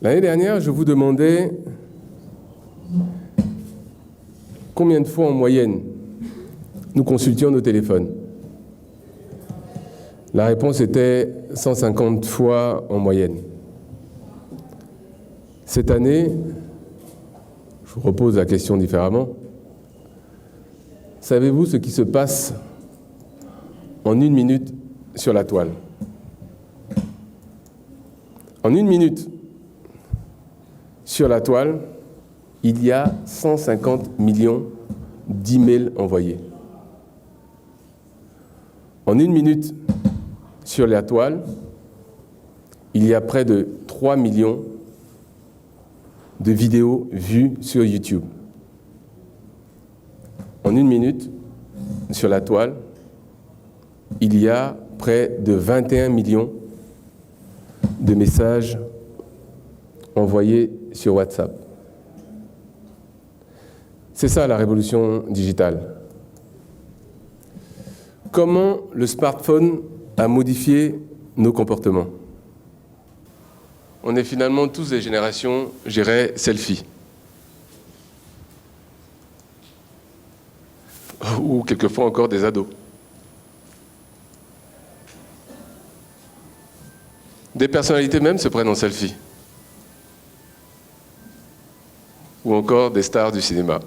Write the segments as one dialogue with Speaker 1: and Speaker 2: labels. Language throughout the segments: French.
Speaker 1: L'année dernière, je vous demandais combien de fois en moyenne nous consultions nos téléphones. La réponse était 150 fois en moyenne. Cette année, je vous repose la question différemment. Savez-vous ce qui se passe en 1 minute sur la toile? En 1 minute sur la toile, il y a 150 millions d'emails envoyés. En 1 minute sur la toile, il y a près de 3 millions de vidéos vues sur YouTube. En 1 minute sur la toile, il y a près de 21 millions de messages envoyés sur WhatsApp. C'est ça la révolution digitale. Comment le smartphone a modifié nos comportements? On est finalement tous des générations, je dirais, selfie. Ou quelquefois encore des ados. Des personnalités même se prennent en selfie. Ou encore des stars du cinéma.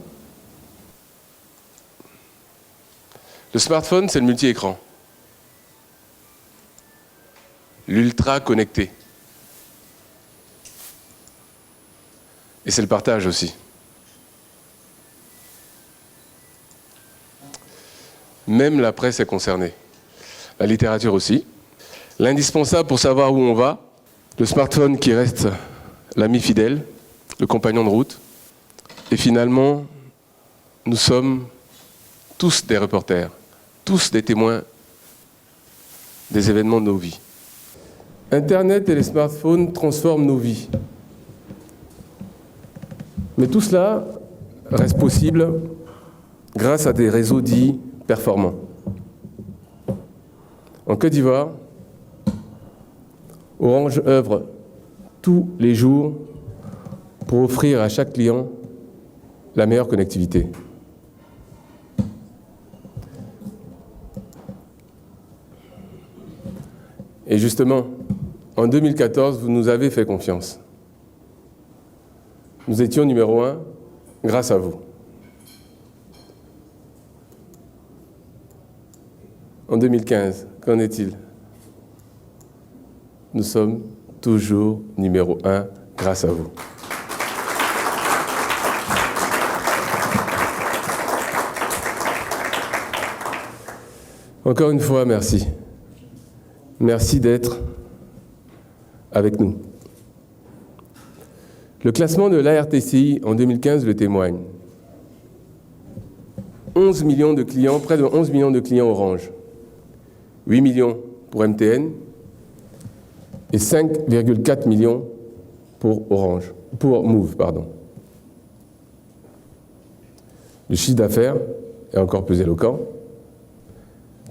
Speaker 1: Le smartphone, c'est le multi-écran. L'ultra connecté. Et c'est le partage aussi. Même la presse est concernée. La littérature aussi. L'indispensable pour savoir où on va, le smartphone qui reste l'ami fidèle, le compagnon de route. Et finalement, nous sommes tous des reporters, tous des témoins des événements de nos vies. Internet et les smartphones transforment nos vies. Mais tout cela reste possible grâce à des réseaux dits performants. En Côte d'Ivoire, Orange œuvre tous les jours pour offrir à chaque client la meilleure connectivité. Et justement, en 2014, vous nous avez fait confiance. Nous étions numéro 1 grâce à vous. En 2015, qu'en est-il? Nous sommes toujours numéro 1 grâce à vous. Encore une fois, merci. Merci d'être avec nous. Le classement de l'ARTCI en 2015 le témoigne. 11 millions de clients, près de 11 millions de clients Orange. 8 millions pour MTN et 5,4 millions pour Move, pardon. Le chiffre d'affaires est encore plus éloquent.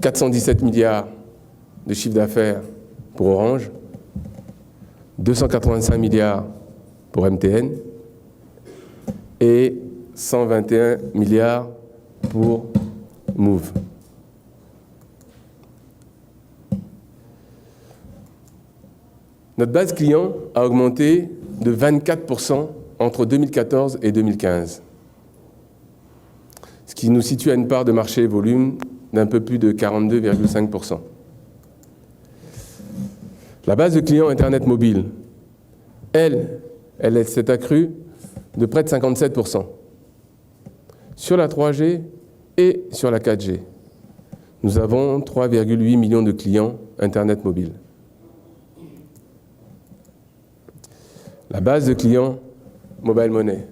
Speaker 1: 417 milliards de chiffre d'affaires pour Orange, 285 milliards pour MTN et 121 milliards pour Move. Notre base client a augmenté de 24% entre 2014 et 2015, ce qui nous situe à une part de marché volume d'un peu plus de 42,5%. La base de clients Internet mobile, elle s'est accrue de près de 57%. Sur la 3G et sur la 4G, nous avons 3,8 millions de clients Internet mobile. La base de clients Mobile Money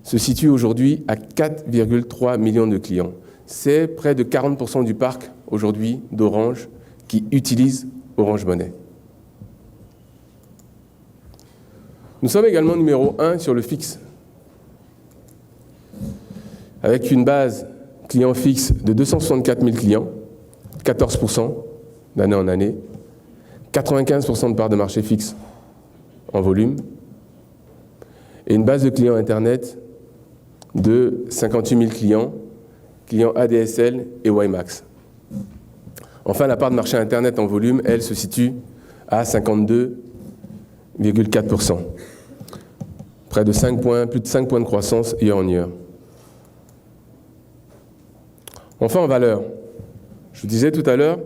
Speaker 1: se situe aujourd'hui à 4,3 millions de clients. C'est près de 40% du parc aujourd'hui d'Orange qui utilise Orange Money. Nous sommes également numéro 1 sur le fixe, avec une base client fixe de 264 000 clients, 14% d'année en année, 95% de part de marché fixe en volume et une base de clients Internet de 58 000 clients ADSL et WiMAX. Enfin, la part de marché Internet en volume, elle, se situe à 52,4%. Près de 5 points, plus de 5 points de croissance year on year. Enfin, en valeur, je vous disais tout à l'heure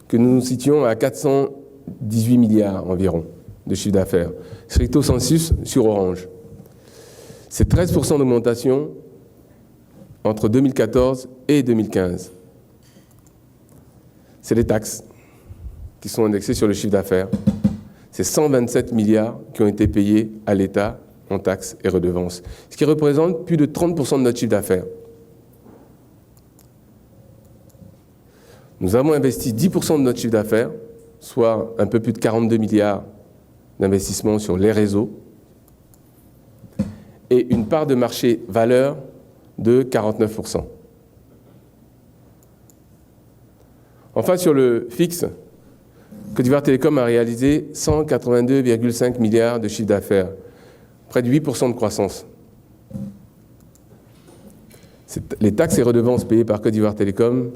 Speaker 1: que nous nous situons à 418 milliards environ de chiffre d'affaires, stricto sensu sur Orange. C'est 13% d'augmentation entre 2014 et 2015. C'est les taxes qui sont indexées sur le chiffre d'affaires. C'est 127 milliards qui ont été payés à l'État en taxes et redevances, ce qui représente plus de 30% de notre chiffre d'affaires. Nous avons investi 10% de notre chiffre d'affaires, soit un peu plus de 42 milliards d'investissements sur les réseaux, et une part de marché valeur de 49%. Enfin, sur le fixe, Côte d'Ivoire Télécom a réalisé 182,5 milliards de chiffre d'affaires, près de 8% de croissance. Les taxes et redevances payées par Côte d'Ivoire Télécom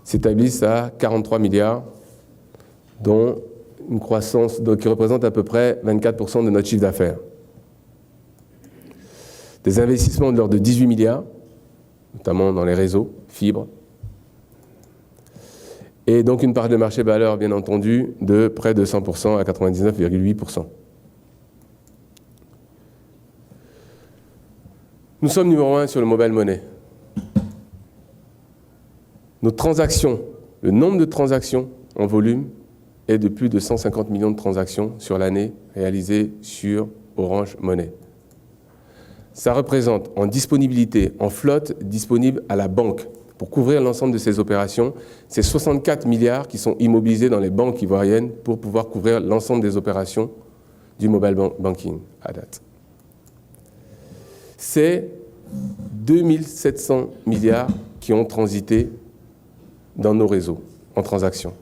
Speaker 1: s'établissent à 43 milliards, dont une croissance qui représente à peu près 24% de notre chiffre d'affaires. Des investissements de l'ordre de 18 milliards, notamment dans les réseaux, fibres, et donc une part de marché valeur, bien entendu, de près de 100% à 99,8%. Nous sommes numéro 1 sur le mobile money. Nos transactions, le nombre de transactions en volume est de plus de 150 millions de transactions sur l'année réalisées sur Orange Money. Ça représente en disponibilité, en flotte disponible à la banque pour couvrir l'ensemble de ces opérations, c'est 64 milliards qui sont immobilisés dans les banques ivoiriennes pour pouvoir couvrir l'ensemble des opérations du mobile banking à date. C'est 2700 milliards qui ont transité dans nos réseaux en transactions.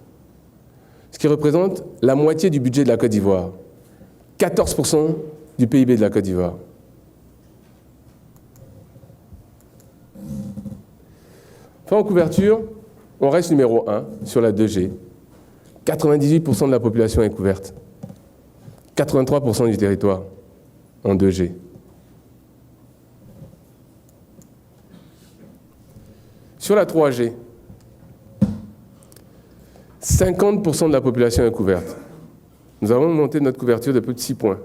Speaker 1: Ce qui représente la moitié du budget de la Côte d'Ivoire, 14% du PIB de la Côte d'Ivoire. Enfin, en couverture, on reste numéro 1 sur la 2G. 98% de la population est couverte. 83% du territoire en 2G. Sur la 3G, 50% de la population est couverte. Nous avons monté notre couverture de plus de 6 points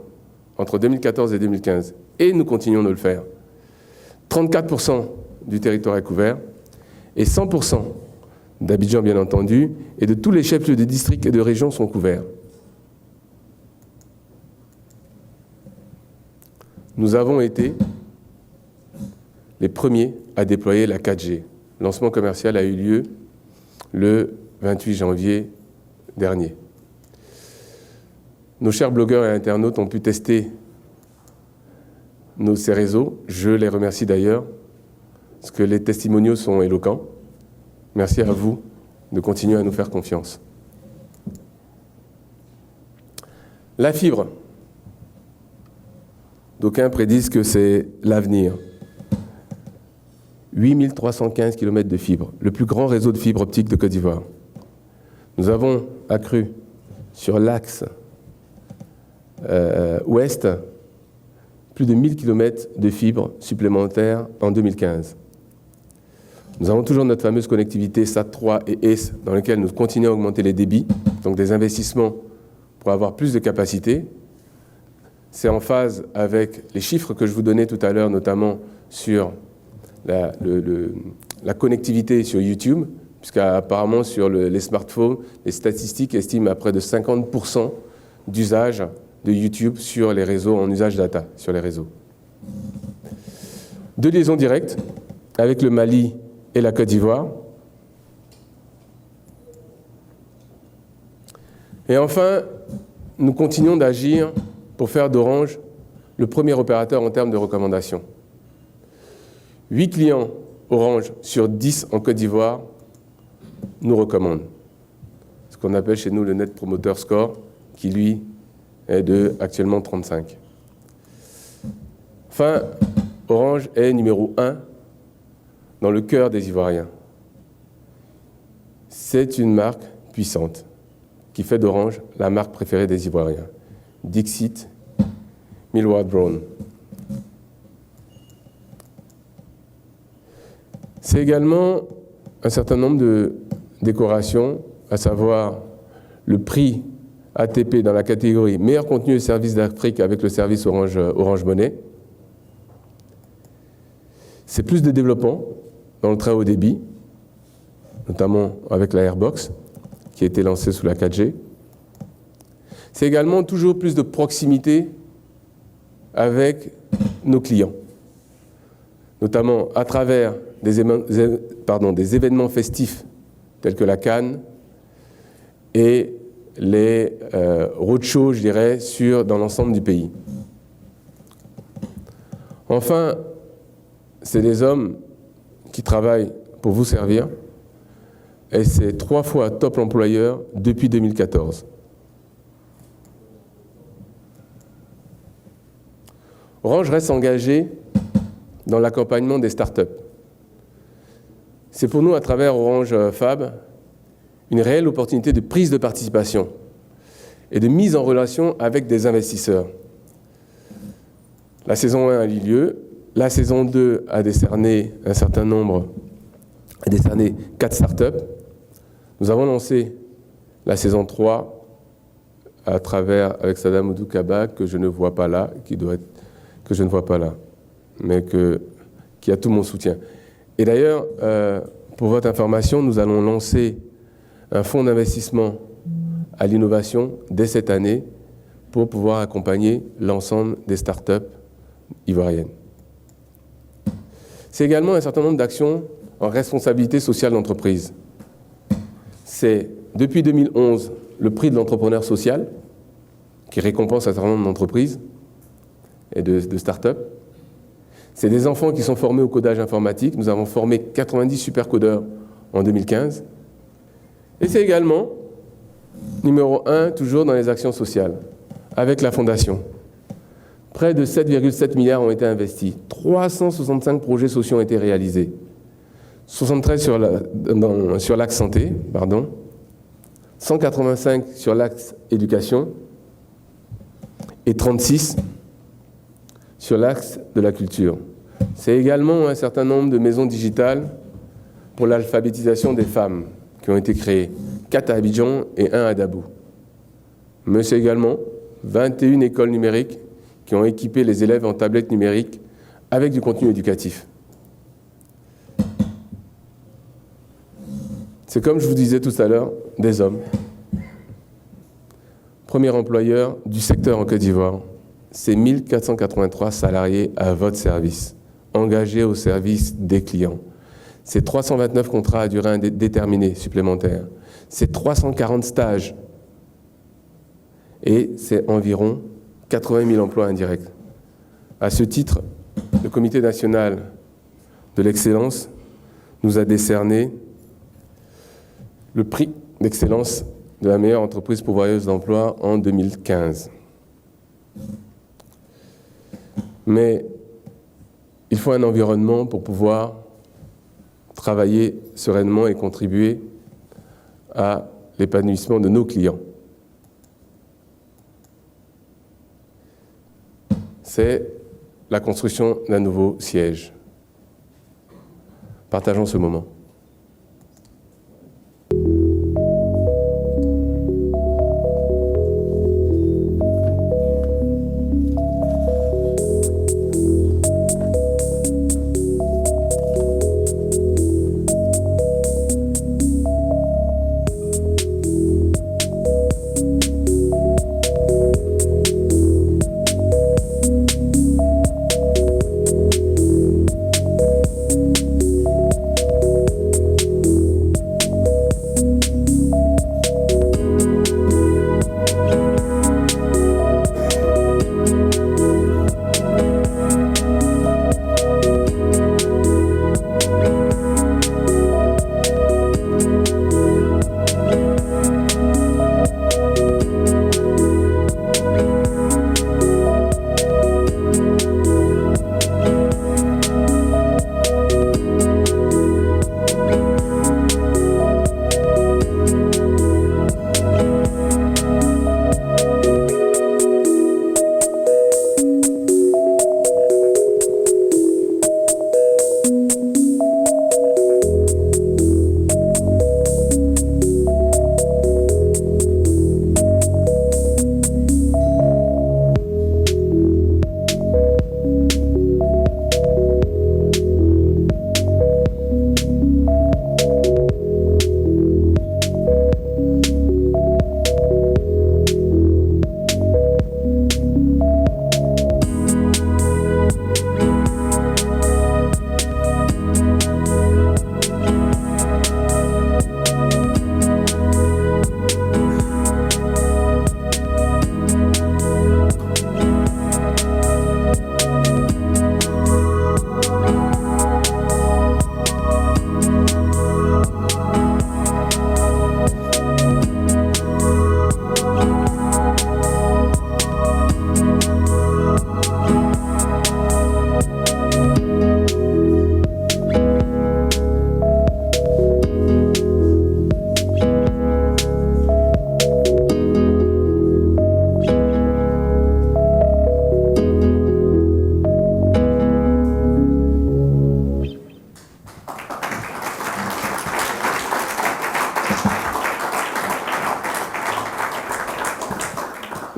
Speaker 1: entre 2014 et 2015. Et nous continuons de le faire. 34% du territoire est couvert. Et 100% d'Abidjan, bien entendu, et de tous les chefs-lieux de districts et de régions sont couverts. Nous avons été les premiers à déployer la 4G. Le lancement commercial a eu lieu le 28 janvier dernier. Nos chers blogueurs et internautes ont pu tester ces réseaux. Je les remercie d'ailleurs, parce que les testimoniaux sont éloquents. Merci à vous de continuer à nous faire confiance. La fibre. D'aucuns prédisent que c'est l'avenir. 8315 km de fibre, le plus grand réseau de fibre optique de Côte d'Ivoire. Nous avons accru sur l'axe ouest plus de 1000 km de fibres supplémentaires en 2015. Nous avons toujours notre fameuse connectivité SAT3 et ACE dans laquelle nous continuons à augmenter les débits, donc des investissements pour avoir plus de capacité. C'est en phase avec les chiffres que je vous donnais tout à l'heure, notamment sur la connectivité sur YouTube, puisqu'apparemment sur les smartphones, les statistiques estiment à près de 50% d'usage de YouTube sur les réseaux, en usage data sur les réseaux. 2 liaisons directes avec le Mali et la Côte d'Ivoire. Et enfin, nous continuons d'agir pour faire d'Orange le premier opérateur en termes de recommandation. 8 clients Orange sur 10 en Côte d'Ivoire nous recommandent. Ce qu'on appelle chez nous le Net Promoter Score, qui lui est de actuellement 35. Enfin, Orange est numéro 1 dans le cœur des Ivoiriens. C'est une marque puissante qui fait d'Orange la marque préférée des Ivoiriens. Dixit, Millward Brown. C'est également un certain nombre de décorations, à savoir le prix ATP dans la catégorie meilleur contenu et service d'Afrique avec le service Orange Money. C'est plus de développement dans le très haut débit, notamment avec la Airbox, qui a été lancée sous la 4G. C'est également toujours plus de proximité avec nos clients, notamment à travers des événements festifs tels que la Cannes et les roadshows, je dirais, dans l'ensemble du pays. Enfin, c'est des hommes qui travaillent pour vous servir et c'est 3 fois top employeur depuis 2014. Orange reste engagé dans l'accompagnement des startups. C'est pour nous, à travers Orange Fab, une réelle opportunité de prise de participation et de mise en relation avec des investisseurs. La saison 1 a eu lieu, la saison 2 a décerné 4 startups. Nous avons lancé la saison 3 avec Sadam Oudou-Kaba, que je ne vois pas là, mais qui a tout mon soutien. Et d'ailleurs, pour votre information, nous allons lancer un fonds d'investissement à l'innovation dès cette année pour pouvoir accompagner l'ensemble des startups ivoiriennes. C'est également un certain nombre d'actions en responsabilité sociale d'entreprise. C'est, depuis 2011, le prix de l'entrepreneur social, qui récompense un certain nombre d'entreprises et de start-up. C'est des enfants qui sont formés au codage informatique. Nous avons formé 90 supercodeurs en 2015. Et c'est également numéro 1, toujours dans les actions sociales, avec la Fondation. Près de 7,7 milliards ont été investis. 365 projets sociaux ont été réalisés. 73 sur l'axe santé, 185 sur l'axe éducation et 36 sur l'axe de la culture. C'est également un certain nombre de maisons digitales pour l'alphabétisation des femmes qui ont été créées, 4 à Abidjan et 1 à Dabou. Mais c'est également 21 écoles numériques qui ont équipé les élèves en tablettes numériques avec du contenu éducatif. C'est comme je vous disais tout à l'heure, des hommes. Premier employeur du secteur en Côte d'Ivoire, c'est 1483 salariés à votre service, engagés au service des clients. C'est 329 contrats à durée indéterminée supplémentaires. C'est 340 stages. Et c'est environ 80 000 emplois indirects. À ce titre, le Comité national de l'excellence nous a décerné le prix d'excellence de la meilleure entreprise pourvoyeuse d'emploi en 2015. Mais il faut un environnement pour pouvoir travailler sereinement et contribuer à l'épanouissement de nos clients. C'est la construction d'un nouveau siège. Partageons ce moment.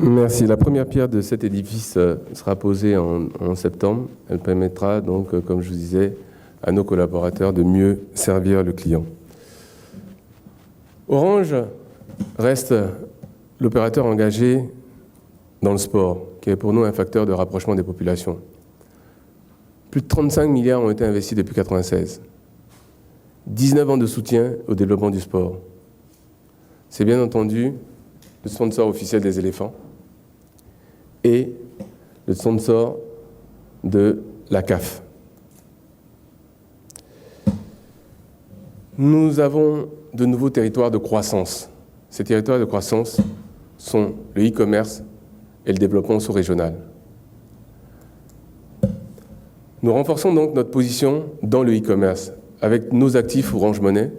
Speaker 1: Merci. La première pierre de cet édifice sera posée en septembre. Elle permettra donc, comme je vous disais, à nos collaborateurs de mieux servir le client. Orange reste l'opérateur engagé dans le sport, qui est pour nous un facteur de rapprochement des populations. Plus de 35 milliards ont été investis depuis 1996. 19 ans de soutien au développement du sport. C'est bien entendu le sponsor officiel des éléphants et le sponsor de la CAF. Nous avons de nouveaux territoires de croissance. Ces territoires de croissance sont le e-commerce et le développement sous-régional. Nous renforçons donc notre position dans le e-commerce avec nos actifs Orange Money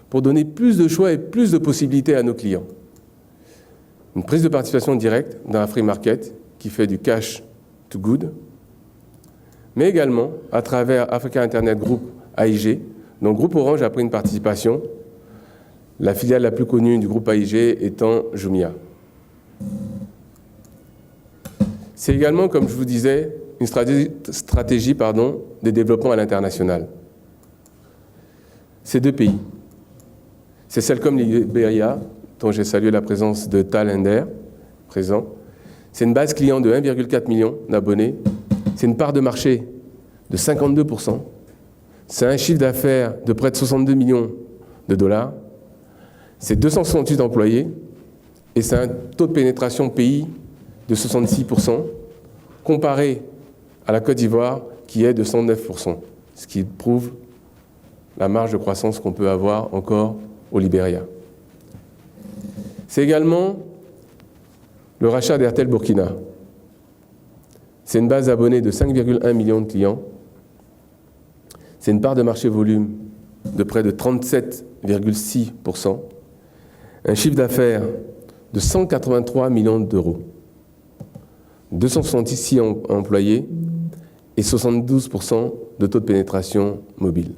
Speaker 1: pour donner plus de choix et plus de possibilités à nos clients. Une prise de participation directe dans un free market qui fait du cash to good, mais également à travers Africa Internet Group AIG, dont le groupe Orange a pris une participation, la filiale la plus connue du groupe AIG étant Jumia. C'est également, comme je vous disais, une stratégie de développement à l'international. Ces deux pays, c'est celle comme Libéria, dont j'ai salué la présence de Tal Ender, présent. C'est une base client de 1,4 million d'abonnés. C'est une part de marché de 52%. C'est un chiffre d'affaires de près de 62 millions de dollars. C'est 268 employés. Et c'est un taux de pénétration pays de 66%, comparé à la Côte d'Ivoire, qui est de 109%, ce qui prouve la marge de croissance qu'on peut avoir encore au Libéria. C'est également le rachat d'Airtel Burkina. C'est une base d'abonnés de 5,1 millions de clients. C'est une part de marché volume de près de 37,6%. Un chiffre d'affaires de 183 millions d'euros. 266 employés et 72% de taux de pénétration mobile.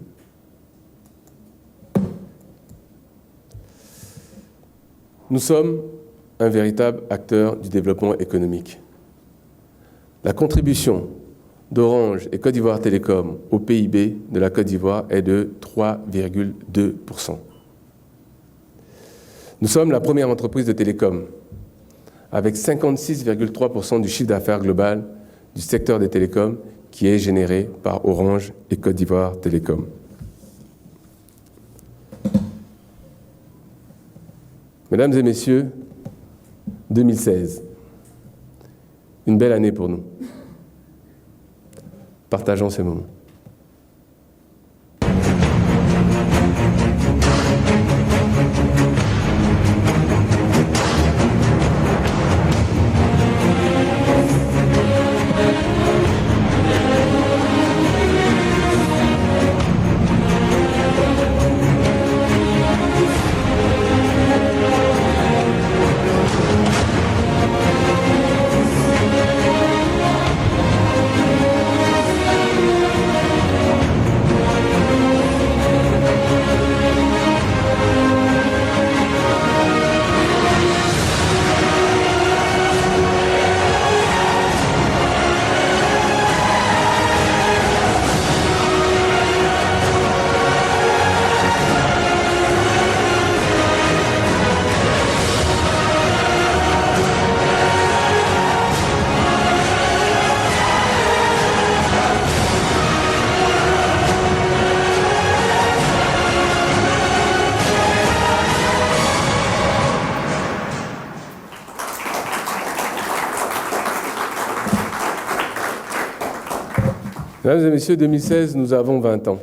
Speaker 1: Nous sommes un véritable acteur du développement économique. La contribution d'Orange et Côte d'Ivoire Télécom au PIB de la Côte d'Ivoire est de 3,2%. Nous sommes la première entreprise de télécom, avec 56,3% du chiffre d'affaires global du secteur des télécoms qui est généré par Orange et Côte d'Ivoire Télécom. Mesdames et messieurs, 2016, une belle année pour nous. Partageons ces moments. Mesdames et messieurs, 2016, nous avons 20 ans.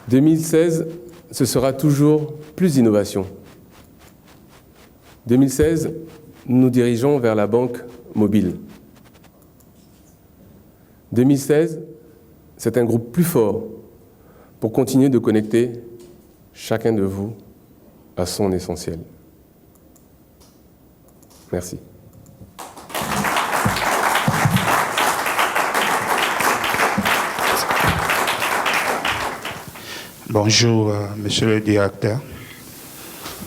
Speaker 1: 2016, ce sera toujours plus d'innovation. 2016, nous nous dirigeons vers la banque mobile. 2016, c'est un groupe plus fort pour continuer de connecter chacun de vous à son essentiel. Merci.
Speaker 2: Bonjour, monsieur le directeur.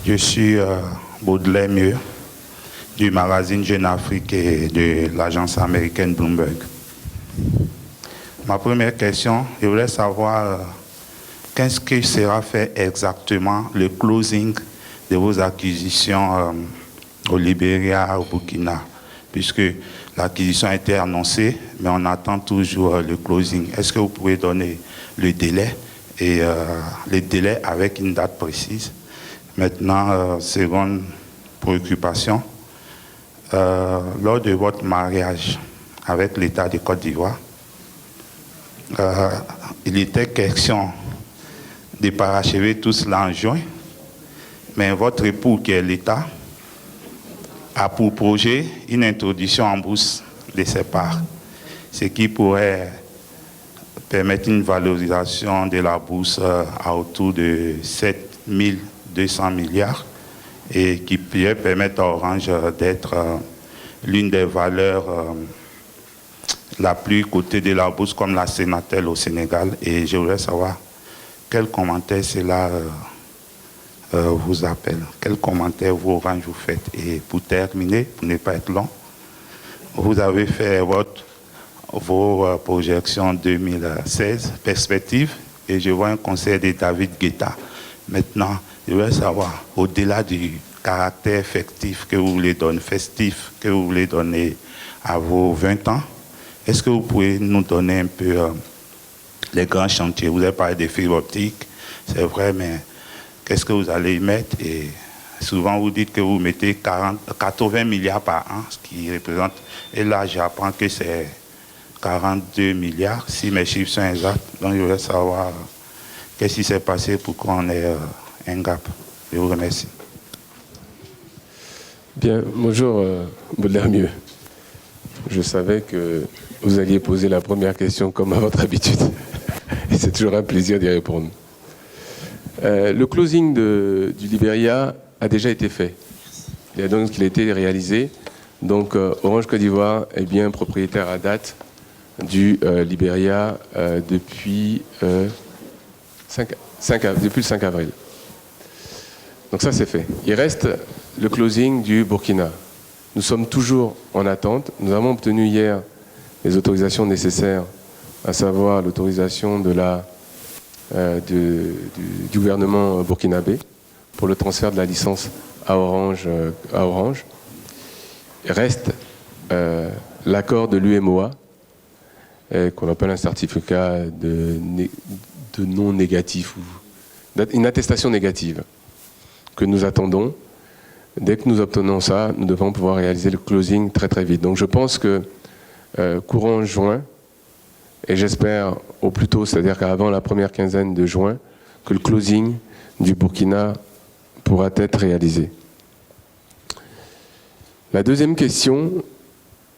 Speaker 2: Je suis Baudelaire Mieux, du magazine Jeune Afrique et de l'agence américaine Bloomberg. Ma première question, je voulais savoir qu'est-ce qui sera fait exactement le closing de vos acquisitions au Libéria, au Burkina, puisque l'acquisition a été annoncée, mais on attend toujours le closing. Est-ce que vous pouvez donner le délai et les délais avec une date précise? Maintenant, seconde préoccupation, lors de votre mariage avec l'État de Côte d'Ivoire, il était question de parachever tout cela en juin, mais votre époux, qui est l'État, a pour projet une introduction en bourse de ses parts, ce qui pourrait permettre une valorisation de la bourse à autour de 7200 milliards et qui pourrait permettre à Orange d'être l'une des valeurs la plus cotée de la bourse comme la Sénatel au Sénégal. Et je voudrais savoir quel commentaire cela vous appelle, quel commentaire vous, Orange, vous faites. Et pour terminer, pour ne pas être long, vous avez fait vos projections 2016, perspectives, et je vois un conseil de David Guetta. Maintenant, je voudrais savoir, au-delà du caractère effectif que vous voulez donner, festif que vous voulez donner à vos 20 ans, est-ce que vous pouvez nous donner un peu les grands chantiers? Vous avez parlé des fibres optiques, c'est vrai, mais qu'est-ce que vous allez y mettre? Et souvent, vous dites que vous mettez 80 milliards par an, ce qui représente... Et là, j'apprends que c'est 42 milliards, si mes chiffres sont exacts. Donc, je voudrais savoir qu'est-ce qui s'est passé pour qu'on ait un gap. Je vous remercie.
Speaker 1: Bien, bonjour, Baudelaire Mieux. Je savais que vous alliez poser la première question comme à votre habitude. Et c'est toujours un plaisir d'y répondre. Le closing du Libéria a déjà été fait. Il a donc qu'il a été réalisé. Donc Orange Côte d'Ivoire est bien propriétaire à date du Libéria depuis le 5 avril. Donc ça c'est fait. Il reste le closing du Burkina. Nous sommes toujours en attente. Nous avons obtenu hier les autorisations nécessaires, à savoir l'autorisation du gouvernement burkinabé pour le transfert de la licence à Orange. Il reste l'accord de l'UMOA, qu'on appelle un certificat de non négatif, une attestation négative que nous attendons. Dès que nous obtenons ça, nous devons pouvoir réaliser le closing très très vite. Donc je pense que courant juin, et j'espère au plus tôt, c'est-à-dire qu'avant la première quinzaine de juin, que le closing du Burkina pourra être réalisé. La deuxième question,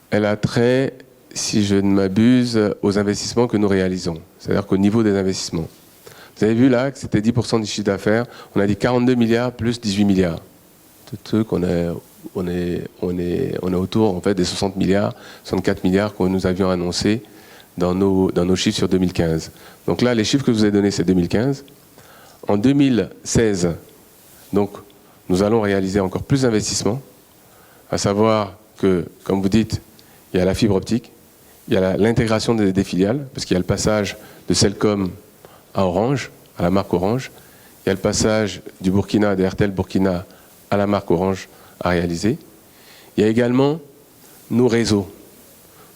Speaker 1: elle a trait, si je ne m'abuse, aux investissements que nous réalisons. C'est-à-dire qu'au niveau des investissements. Vous avez vu là que c'était 10% du chiffre d'affaires. On a dit 42 milliards plus 18 milliards. Tout truc, on est autour en fait des 60 milliards, 64 milliards que nous avions annoncés dans nos chiffres sur 2015. Donc là, les chiffres que je vous ai donnés, c'est 2015. En 2016, donc, nous allons réaliser encore plus d'investissements, à savoir que, comme vous dites, il y a la fibre optique, il y a l'intégration des filiales, parce qu'il y a le passage de Celcom à Orange, à la marque Orange. Il y a le passage du Burkina, de RTL Burkina, à la marque Orange à réaliser. Il y a également nos réseaux.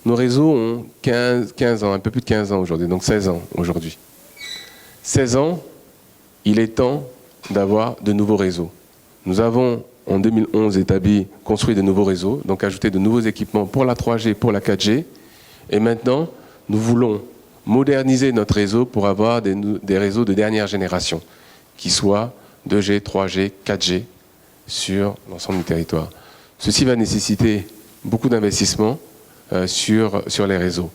Speaker 1: Nos réseaux ont 15 ans, un peu plus de 15 ans aujourd'hui, donc 16 ans aujourd'hui. 16 ans, il est temps d'avoir de nouveaux réseaux. Nous avons, en 2011, construit de nouveaux réseaux, donc ajouté de nouveaux équipements pour la 3G, pour la 4G. Et maintenant, nous voulons moderniser notre réseau pour avoir des réseaux de dernière génération, qui soient 2G, 3G, 4G, sur l'ensemble du territoire. Ceci va nécessiter beaucoup d'investissements sur les réseaux.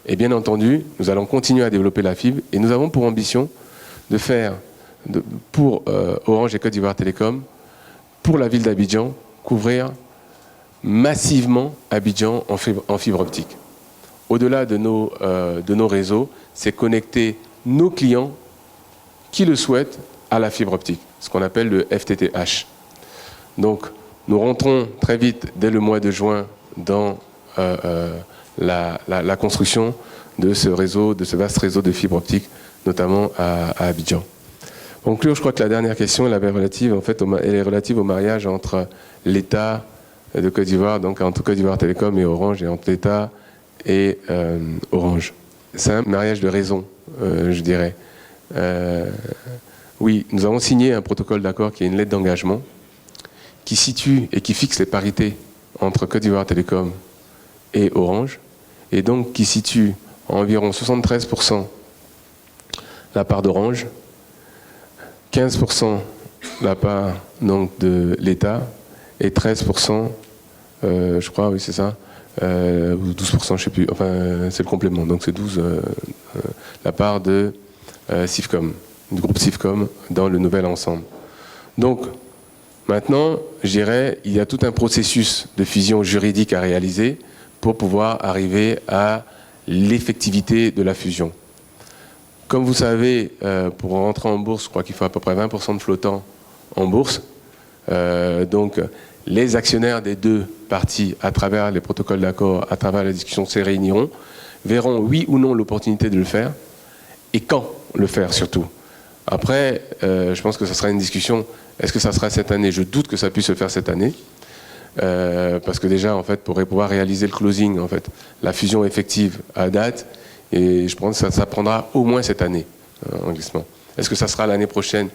Speaker 1: Et bien entendu, nous allons continuer à développer la fibre et nous avons pour ambition de faire, pour Orange et Côte d'Ivoire Télécom, pour la ville d'Abidjan, couvrir massivement Abidjan en fibre optique. Au-delà de nos réseaux, c'est connecter nos clients qui le souhaitent à la fibre optique, ce qu'on appelle le FTTH. Donc, Nous rentrons très vite, dès le mois de juin, dans la construction de ce réseau, de ce vaste réseau de fibres optiques, notamment à Abidjan. Pour conclure, je crois que la dernière question, elle est relative au mariage entre l'État de Côte d'Ivoire, donc entre Côte d'Ivoire Télécom et Orange, et entre l'État et Orange. C'est un mariage de raison, je dirais. Oui, nous avons signé un protocole d'accord qui est une lettre d'engagement qui situe et qui fixe les parités entre Côte d'Ivoire Télécom et Orange, et donc qui situe à environ 73% la part d'Orange, 15% la part donc, de l'État, et 13%, je crois, oui c'est ça, ou 12%, je ne sais plus, enfin c'est le complément, donc c'est 12, la part de Cifcom, du groupe Cifcom dans le nouvel ensemble. Donc, maintenant, je dirais, il y a tout un processus de fusion juridique à réaliser pour pouvoir arriver à l'effectivité de la fusion. Comme vous savez, pour rentrer en bourse, je crois qu'il faut à peu près 20% de flottants en bourse. Donc, les actionnaires des deux parties, à travers les protocoles d'accord, à travers la discussion, se réuniront, verront oui ou non l'opportunité de le faire, et quand le faire surtout. Après, je pense que ce sera une discussion. Est-ce que ça sera cette année? Je doute que ça puisse se faire cette année. Parce que déjà, en fait, pour pouvoir réaliser le closing, en fait, la fusion effective à date, et je pense que ça prendra au moins cette année, en glissement. Est-ce que ça sera l'année prochaine?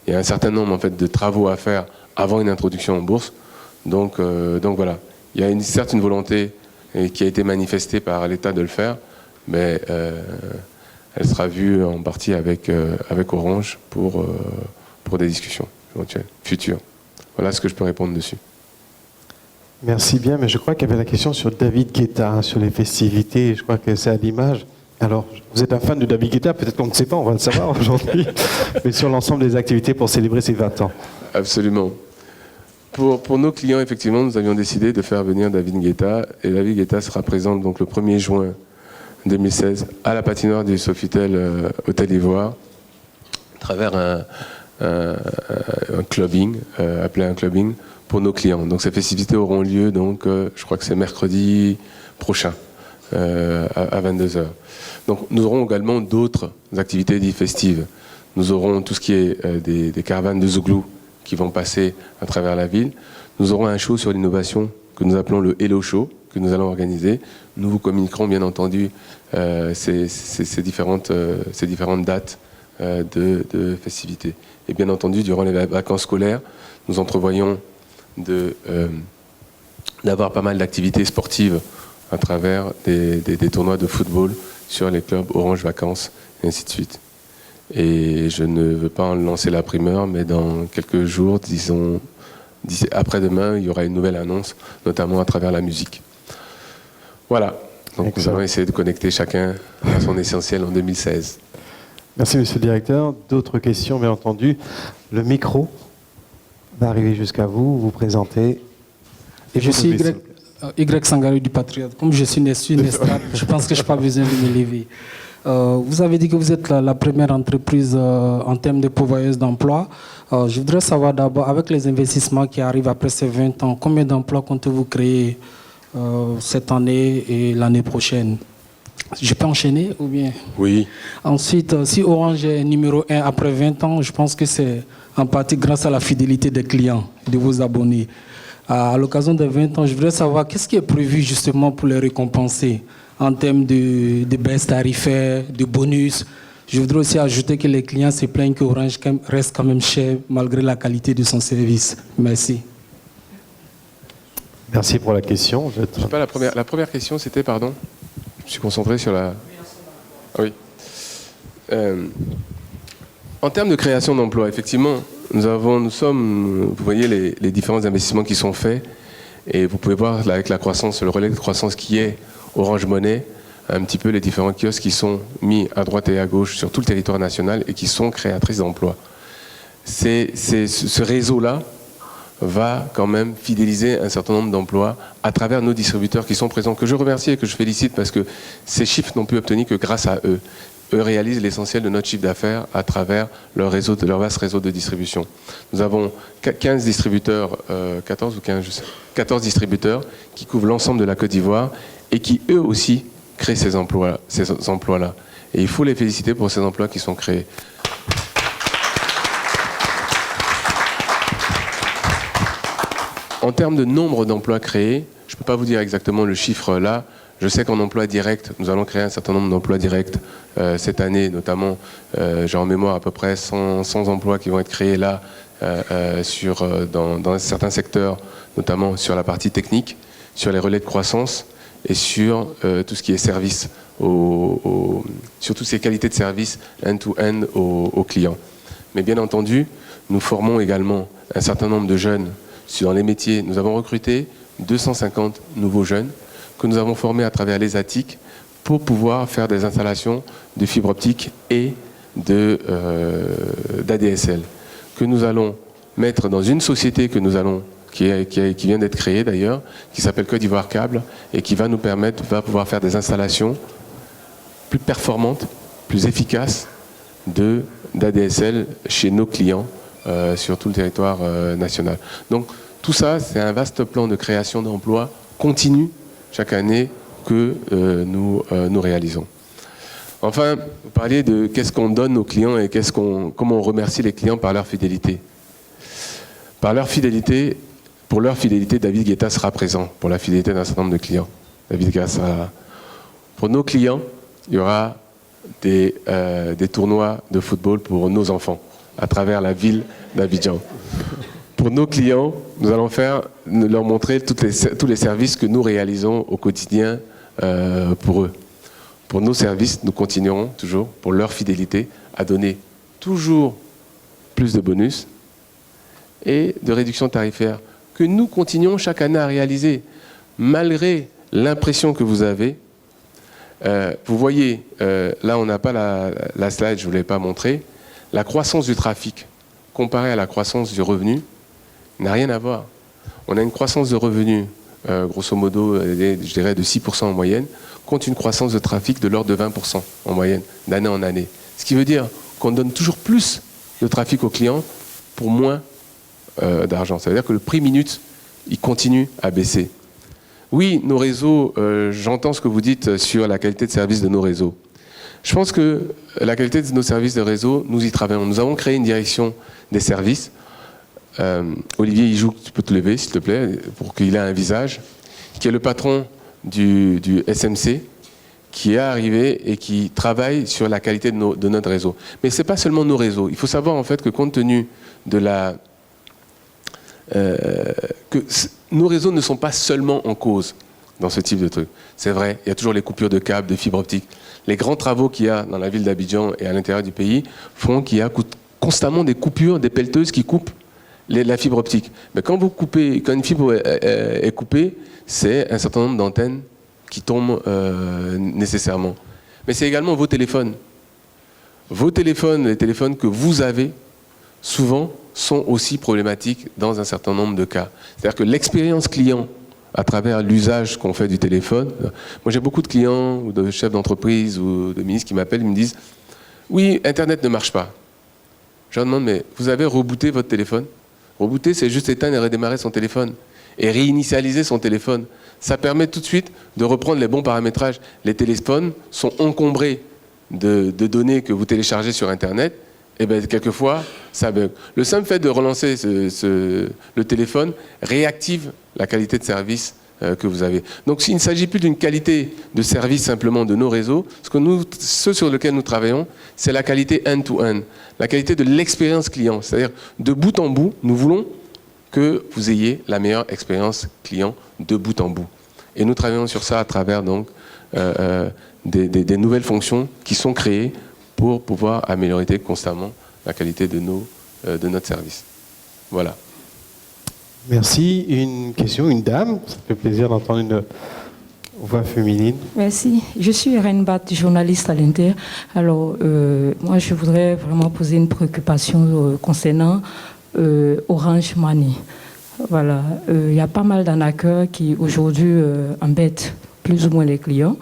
Speaker 1: Il y a un certain nombre, en fait, de travaux à faire avant une introduction en bourse. Donc voilà. Il y a certes une volonté qui a été manifestée par l'État de le faire, mais elle sera vue en partie avec Orange pour des discussions éventuelles, futures. Voilà ce que je peux répondre dessus.
Speaker 3: Merci bien, mais je crois qu'il y avait la question sur David Guetta, sur les festivités, je crois que c'est à l'image. Alors, vous êtes un fan de David Guetta, peut-être qu'on ne sait pas, on va le savoir aujourd'hui, mais sur l'ensemble des activités pour célébrer ses 20 ans.
Speaker 1: Absolument. Pour nos clients, effectivement, nous avions décidé de faire venir David Guetta, et David Guetta sera présent donc, le 1er juin 2016 à la patinoire du Sofitel Hôtel Ivoire, à travers un clubbing, appelé un clubbing, pour nos clients. Donc ces festivités auront lieu, donc, je crois que c'est mercredi prochain, à 22h. Donc nous aurons également d'autres activités dites festives. Nous aurons tout ce qui est des caravanes de Zouglou qui vont passer à travers la ville. Nous aurons un show sur l'innovation que nous appelons le Hello Show, que nous allons organiser. Nous vous communiquerons bien entendu ces différentes dates de festivités. Et bien entendu, durant les vacances scolaires, nous entrevoyons d'avoir pas mal d'activités sportives à travers des tournois de football sur les clubs Orange Vacances, et ainsi de suite. Et je ne veux pas en lancer la primeur, mais dans quelques jours, disons après-demain, il y aura une nouvelle annonce, notamment à travers la musique. Voilà. Donc Excellent. Nous allons essayer de connecter chacun à son essentiel en 2016.
Speaker 3: Merci, monsieur le directeur. D'autres questions, bien entendu. Le micro va arriver jusqu'à vous, vous présenter.
Speaker 4: Et je suis Y Sangaré du Patriote. Comme je suis une estrade, je pense que je n'ai pas besoin de me lever. Vous avez dit que vous êtes la première entreprise en termes de pourvoyeuse d'emploi. Je voudrais savoir d'abord, avec les investissements qui arrivent après ces 20 ans, combien d'emplois comptez-vous créer cette année et l'année prochaine? Je peux enchaîner ou bien?
Speaker 1: Oui.
Speaker 4: Ensuite, si Orange est numéro 1 après 20 ans, je pense que c'est en partie grâce à la fidélité des clients, de vos abonnés. À l'occasion des 20 ans, je voudrais savoir qu'est-ce qui est prévu justement pour les récompenser en termes de baisse tarifaire, de bonus. Je voudrais aussi ajouter que les clients se plaignent que Orange reste quand même cher malgré la qualité de son service. Merci.
Speaker 3: Merci pour la question.
Speaker 1: Je sais pas, la première question, c'était, pardon, je suis concentré sur la... Ah oui. En termes de création d'emplois, effectivement, nous sommes, vous voyez les différents investissements qui sont faits, et vous pouvez voir là, avec la croissance, le relais de croissance qui est Orange Money, un petit peu les différents kiosques qui sont mis à droite et à gauche sur tout le territoire national et qui sont créatrices d'emplois. Ce réseau-là va quand même fidéliser un certain nombre d'emplois à travers nos distributeurs qui sont présents, que je remercie et que je félicite parce que ces chiffres n'ont pu obtenir que grâce à eux. eux réalisent l'essentiel de notre chiffre d'affaires à travers leur vaste réseau de distribution. Nous avons 15 distributeurs, 14 ou 15, je sais, 14 distributeurs qui couvrent l'ensemble de la Côte d'Ivoire et qui eux aussi créent ces emplois-là. Et il faut les féliciter pour ces emplois qui sont créés. En termes de nombre d'emplois créés, je ne peux pas vous dire exactement le chiffre là. Je sais qu'en emploi direct, nous allons créer un certain nombre d'emplois directs cette année, notamment, j'ai en mémoire à peu près 100 emplois qui vont être créés là, dans certains secteurs, notamment sur la partie technique, sur les relais de croissance et sur tout ce qui est service, sur toutes ces qualités de service end-to-end aux clients. Mais bien entendu, nous formons également un certain nombre de jeunes dans les métiers. Nous avons recruté 250 nouveaux jeunes que nous avons formés à travers les ATIC pour pouvoir faire des installations de fibre optique et d'ADSL, que nous allons mettre dans une société qui vient d'être créée d'ailleurs, qui s'appelle Côte d'Ivoire Câble, et qui va pouvoir faire des installations plus performantes, plus efficaces d'ADSL chez nos clients sur tout le territoire national. Donc tout ça, c'est un vaste plan de création d'emplois continu chaque année que nous réalisons. Enfin, vous parliez de qu'est-ce qu'on donne aux clients et comment on remercie les clients par leur fidélité. Pour leur fidélité, David Guetta sera présent pour la fidélité d'un certain nombre de clients. David Guetta sera là. Pour nos clients, il y aura des tournois de football pour nos enfants à travers la ville d'Abidjan. Pour nos clients, nous allons leur montrer tous les services que nous réalisons au quotidien pour eux. Pour nos services, nous continuerons toujours, pour leur fidélité, à donner toujours plus de bonus et de réductions tarifaires que nous continuons chaque année à réaliser, malgré l'impression que vous avez. Vous voyez, là on n'a pas la slide, je ne vous l'ai pas montré, la croissance du trafic comparée à la croissance du revenu n'a rien à voir. On a une croissance de revenus, grosso modo, je dirais de 6% en moyenne, contre une croissance de trafic de l'ordre de 20% en moyenne, d'année en année. Ce qui veut dire qu'on donne toujours plus de trafic aux clients pour moins d'argent. Ça veut dire que le prix minute, il continue à baisser. Oui, nos réseaux, j'entends ce que vous dites sur la qualité de service de nos réseaux. Je pense que la qualité de nos services de réseau, nous y travaillons. Nous avons créé une direction des services. Olivier Ijoux, tu peux te lever s'il te plaît, pour qu'il ait un visage, qui est le patron du SMC, qui est arrivé et qui travaille sur la qualité de notre réseau. Mais ce n'est pas seulement nos réseaux. Il faut savoir en fait que compte tenu de que nos réseaux ne sont pas seulement en cause dans ce type de truc. C'est vrai, il y a toujours les coupures de câbles, de fibres optiques. Les grands travaux qu'il y a dans la ville d'Abidjan et à l'intérieur du pays font qu'il y a constamment des coupures, des pelleteuses qui coupent la fibre optique. Mais quand une fibre est coupée, c'est un certain nombre d'antennes qui tombent nécessairement. Mais c'est également vos téléphones. Vos téléphones, les téléphones que vous avez, souvent, sont aussi problématiques dans un certain nombre de cas. C'est-à-dire que l'expérience client, à travers l'usage qu'on fait du téléphone, moi j'ai beaucoup de clients, ou de chefs d'entreprise, ou de ministres qui m'appellent, ils me disent « Oui, Internet ne marche pas ». Je leur demande « Mais vous avez rebooté votre téléphone ?» Rebooter, c'est juste éteindre et redémarrer son téléphone. Et réinitialiser son téléphone. Ça permet tout de suite de reprendre les bons paramétrages. Les téléphones sont encombrés de données que vous téléchargez sur Internet. Et bien, quelquefois, ça bug. Le simple fait de relancer le téléphone réactive la qualité de service que vous avez. Donc, il ne s'agit plus d'une qualité de service simplement de nos réseaux. Ce sur lequel nous travaillons, c'est la qualité end-to-end, la qualité de l'expérience client. C'est-à-dire, de bout en bout, nous voulons que vous ayez la meilleure expérience client de bout en bout. Et nous travaillons sur ça à travers donc, des nouvelles fonctions qui sont créées pour pouvoir améliorer constamment la qualité de notre service. Voilà.
Speaker 3: Merci. Une question, une dame. Ça fait plaisir d'entendre une voix féminine.
Speaker 5: Merci. Je suis Irène Bat, journaliste à l'Inter. Alors, moi, je voudrais vraiment poser une préoccupation concernant Orange Money. Voilà. Il y a pas mal d'arnaqueurs qui, aujourd'hui, embêtent plus ou moins les clients.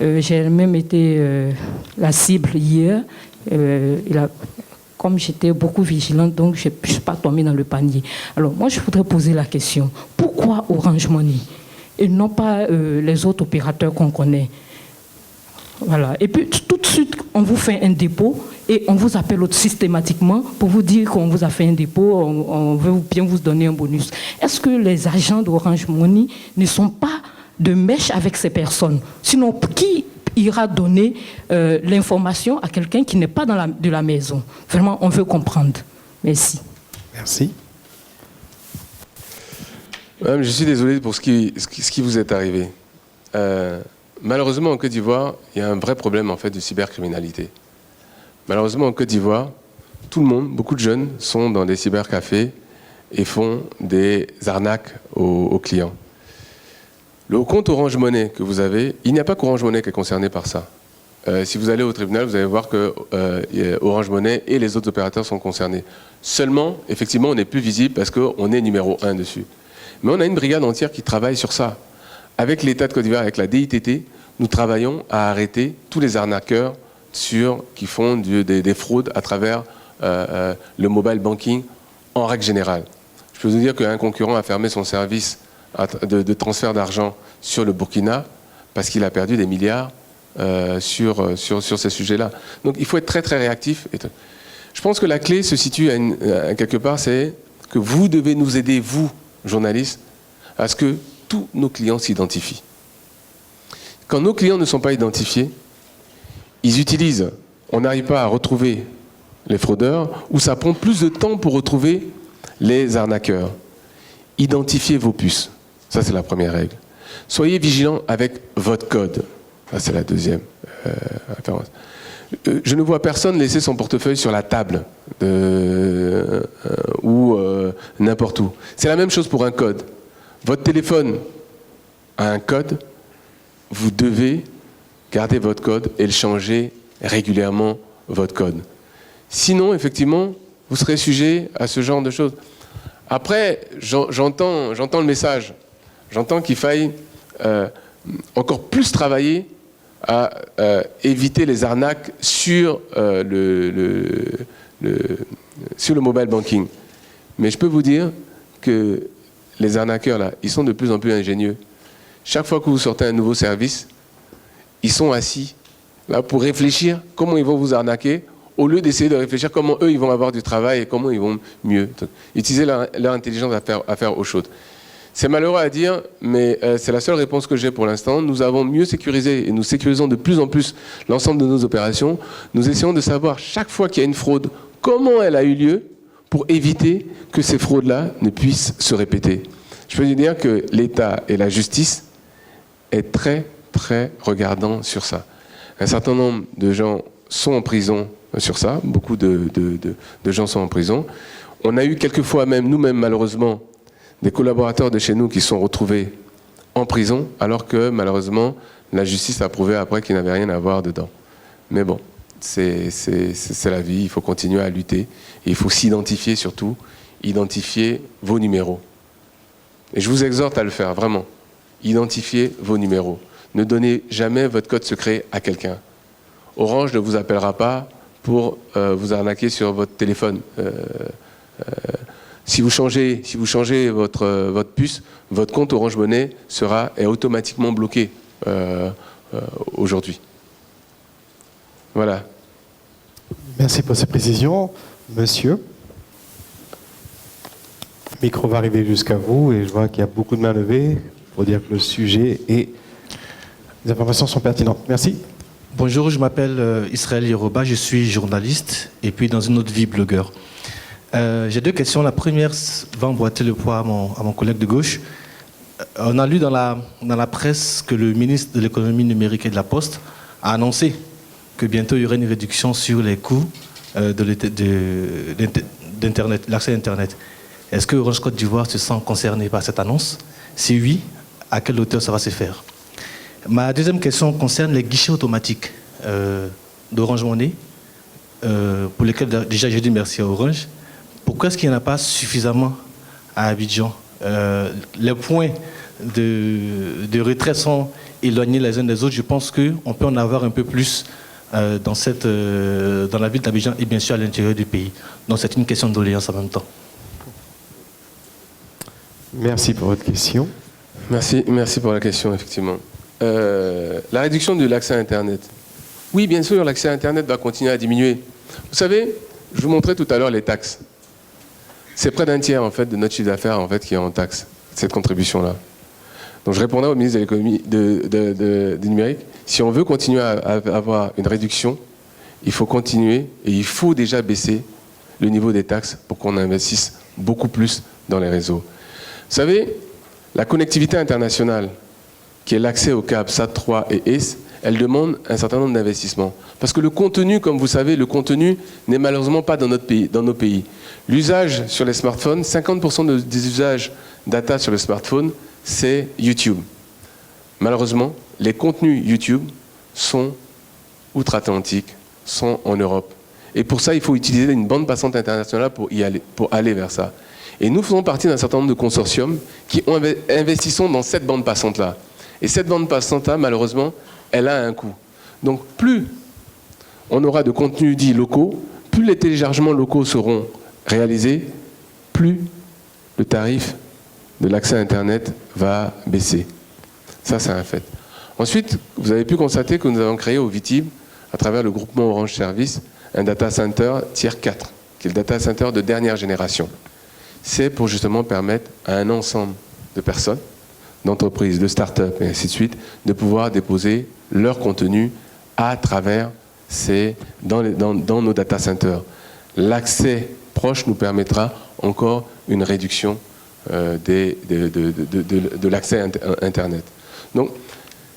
Speaker 5: J'ai même été la cible hier. Comme j'étais beaucoup vigilante, donc je ne suis pas tombée dans le panier. Alors moi, je voudrais poser la question. Pourquoi Orange Money et non pas les autres opérateurs qu'on connaît? Voilà. Et puis tout de suite, on vous fait un dépôt et on vous appelle systématiquement pour vous dire qu'on vous a fait un dépôt, on veut bien vous donner un bonus. Est-ce que les agents d'Orange Money ne sont pas de mèche avec ces personnes? Sinon, qui ira donner l'information à quelqu'un qui n'est pas de la maison? Vraiment, on veut comprendre. Merci.
Speaker 3: Merci.
Speaker 1: Madame, je suis désolé pour ce qui vous est arrivé. Malheureusement, en Côte d'Ivoire, il y a un vrai problème en fait de cybercriminalité. Malheureusement, en Côte d'Ivoire, tout le monde, beaucoup de jeunes, sont dans des cybercafés et font des arnaques aux clients. Le compte Orange Money que vous avez, il n'y a pas qu'Orange Money qui est concerné par ça. Si vous allez au tribunal, vous allez voir que Orange Money et les autres opérateurs sont concernés. Seulement, effectivement, on n'est plus visible parce qu'on est numéro 1 dessus. Mais on a une brigade entière qui travaille sur ça. Avec l'État de Côte d'Ivoire, avec la DITT, nous travaillons à arrêter tous les arnaqueurs qui font des fraudes à travers le mobile banking en règle générale. Je peux vous dire qu'un concurrent a fermé son service de transfert d'argent sur le Burkina parce qu'il a perdu des milliards sur ces sujets-là. Donc il faut être très très réactif. Je pense que la clé se situe quelque part, c'est que vous devez nous aider, vous, journalistes, à ce que tous nos clients s'identifient. Quand nos clients ne sont pas identifiés, ils utilisent, on n'arrive pas à retrouver les fraudeurs, ou ça prend plus de temps pour retrouver les arnaqueurs. Identifiez vos puces. Ça, c'est la première règle. Soyez vigilants avec votre code. Ça, c'est la deuxième référence. Je ne vois personne laisser son portefeuille sur la table ou n'importe où. C'est la même chose pour un code. Votre téléphone a un code, vous devez garder votre code et le changer régulièrement, votre code. Sinon, effectivement, vous serez sujet à ce genre de choses. Après, j'entends le message. J'entends qu'il faille encore plus travailler à éviter les arnaques sur le mobile banking. Mais je peux vous dire que les arnaqueurs, là, ils sont de plus en plus ingénieux. Chaque fois que vous sortez un nouveau service, ils sont assis là pour réfléchir comment ils vont vous arnaquer, au lieu d'essayer de réfléchir comment eux ils vont avoir du travail et comment ils vont mieux. Utiliser leur intelligence à faire eau chaude. C'est malheureux à dire, mais c'est la seule réponse que j'ai pour l'instant. Nous avons mieux sécurisé et nous sécurisons de plus en plus l'ensemble de nos opérations. Nous essayons de savoir chaque fois qu'il y a une fraude, comment elle a eu lieu pour éviter que ces fraudes-là ne puissent se répéter. Je peux vous dire que l'État et la justice est très, très regardant sur ça. Un certain nombre de gens sont en prison sur ça. Beaucoup de gens sont en prison. On a eu quelquefois même, nous-mêmes malheureusement, des collaborateurs de chez nous qui sont retrouvés en prison, alors que malheureusement, la justice a prouvé après qu'ils n'avaient rien à voir dedans. Mais bon, c'est la vie, il faut continuer à lutter. Et il faut s'identifier surtout, identifier vos numéros. Et je vous exhorte à le faire, vraiment. Identifiez vos numéros. Ne donnez jamais votre code secret à quelqu'un. Orange ne vous appellera pas pour vous arnaquer sur votre téléphone. Si vous changez votre puce, votre compte Orange Money est automatiquement bloqué aujourd'hui. Voilà.
Speaker 3: Merci pour ces précisions. Monsieur, le micro va arriver jusqu'à vous et je vois qu'il y a beaucoup de mains levées pour dire que le sujet et les informations sont pertinentes. Merci.
Speaker 6: Bonjour, je m'appelle Israël Yeroba, je suis journaliste et puis dans une autre vie blogueur. J'ai deux questions. La première va emboîter le poids à mon collègue de gauche. On a lu dans la presse que le ministre de l'économie numérique et de la Poste a annoncé que bientôt il y aurait une réduction sur les coûts d'Internet, l'accès à Internet. Est-ce que Orange Côte d'Ivoire se sent concerné par cette annonce? Si oui, à quelle hauteur ça va se faire? Ma deuxième question concerne les guichets automatiques d'Orange Money, pour lesquels déjà j'ai dit merci à Orange. Pourquoi est-ce qu'il n'y en a pas suffisamment à Abidjan? Les points de retrait sont éloignés les uns des autres. Je pense qu'on peut en avoir un peu plus dans la ville d'Abidjan et bien sûr à l'intérieur du pays. Donc c'est une question de doléance en même temps.
Speaker 3: Merci pour votre question.
Speaker 1: Merci pour la question, effectivement. La réduction de l'accès à Internet. Oui, bien sûr, l'accès à Internet va continuer à diminuer. Vous savez, je vous montrais tout à l'heure les taxes. C'est près d'un tiers, en fait, de notre chiffre d'affaires, en fait, qui est en taxes, cette contribution-là. Donc je répondais au ministre de l'économie du numérique, si on veut continuer à avoir une réduction, il faut continuer et il faut déjà baisser le niveau des taxes pour qu'on investisse beaucoup plus dans les réseaux. Vous savez, la connectivité internationale, qui est l'accès aux câbles SAT3 et ES, elle demande un certain nombre d'investissements. Parce que le contenu, comme vous savez, le contenu n'est malheureusement pas dans nos pays. L'usage sur les smartphones, 50% des usages data sur le smartphone, c'est YouTube. Malheureusement, les contenus YouTube sont outre-Atlantique, sont en Europe. Et pour ça, il faut utiliser une bande passante internationale pour aller vers ça. Et nous faisons partie d'un certain nombre de consortiums qui investissons dans cette bande passante-là. Et cette bande passante-là, malheureusement, elle a un coût. Donc plus on aura de contenus dits locaux, plus les téléchargements locaux seront réalisés, plus le tarif de l'accès à Internet va baisser. Ça, c'est un fait. Ensuite, vous avez pu constater que nous avons créé au VITIB, à travers le groupement Orange Service, un data center tier 4, qui est le data center de dernière génération. C'est pour justement permettre à un ensemble de personnes, d'entreprises, de start-up et ainsi de suite, de pouvoir déposer leur contenu à travers dans nos data centers. L'accès proche nous permettra encore une réduction de l'accès à Internet. Donc,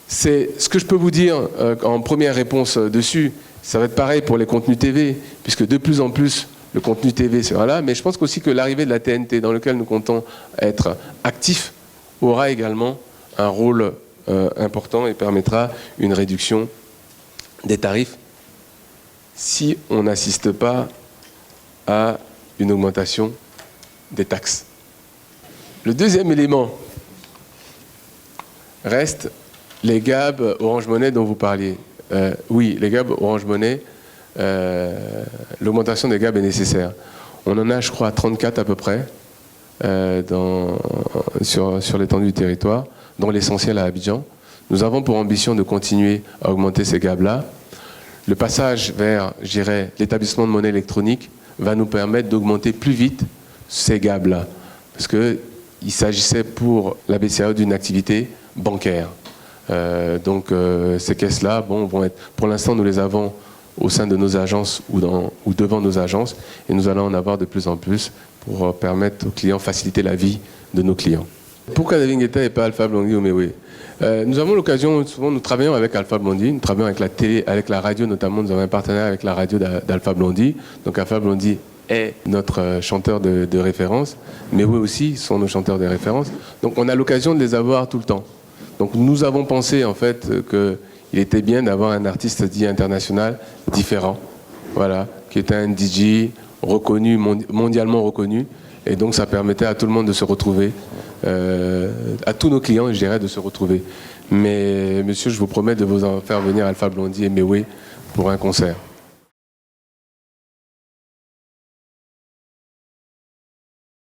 Speaker 1: c'est ce que je peux vous dire en première réponse dessus. Ça va être pareil pour les contenus TV, puisque de plus en plus, le contenu TV sera là. Mais je pense aussi que l'arrivée de la TNT, dans lequel nous comptons être actifs, aura également un rôle important et permettra une réduction des tarifs si on n'assiste pas à une augmentation des taxes. Le deuxième élément reste les GAB Orange Money dont vous parliez. Oui, les GAB Orange Money, l'augmentation des GAB est nécessaire. On en a, je crois, 34 à peu près sur l'étendue du territoire, dont l'essentiel à Abidjan. Nous avons pour ambition de continuer à augmenter ces GAB-là. Le passage vers, je dirais, l'établissement de monnaie électronique va nous permettre d'augmenter plus vite ces GAB-là. Parce qu'il s'agissait pour la BCAO d'une activité bancaire. Donc ces caisses-là, vont être, pour l'instant, nous les avons au sein de nos agences ou devant nos agences, et nous allons en avoir de plus en plus pour permettre aux clients, faciliter la vie de nos clients. Pourquoi David Guetta et pas Alpha Blondy ou Mewe? Nous avons l'occasion, souvent nous travaillons avec Alpha Blondy, nous travaillons avec la télé, avec la radio notamment, nous avons un partenariat avec la radio d'Alpha Blondy. Donc Alpha Blondy est notre chanteur de référence, Mewe aussi sont nos chanteurs de référence. Donc on a l'occasion de les avoir tout le temps. Donc nous avons pensé en fait qu'il était bien d'avoir un artiste dit international différent, voilà, qui était un DJ reconnu, mondialement reconnu, et donc ça permettait à tout le monde de se retrouver, à tous nos clients, je dirais, de se retrouver. Mais monsieur, je vous promets de vous en faire venir Alpha Blondy et Mewe pour un concert.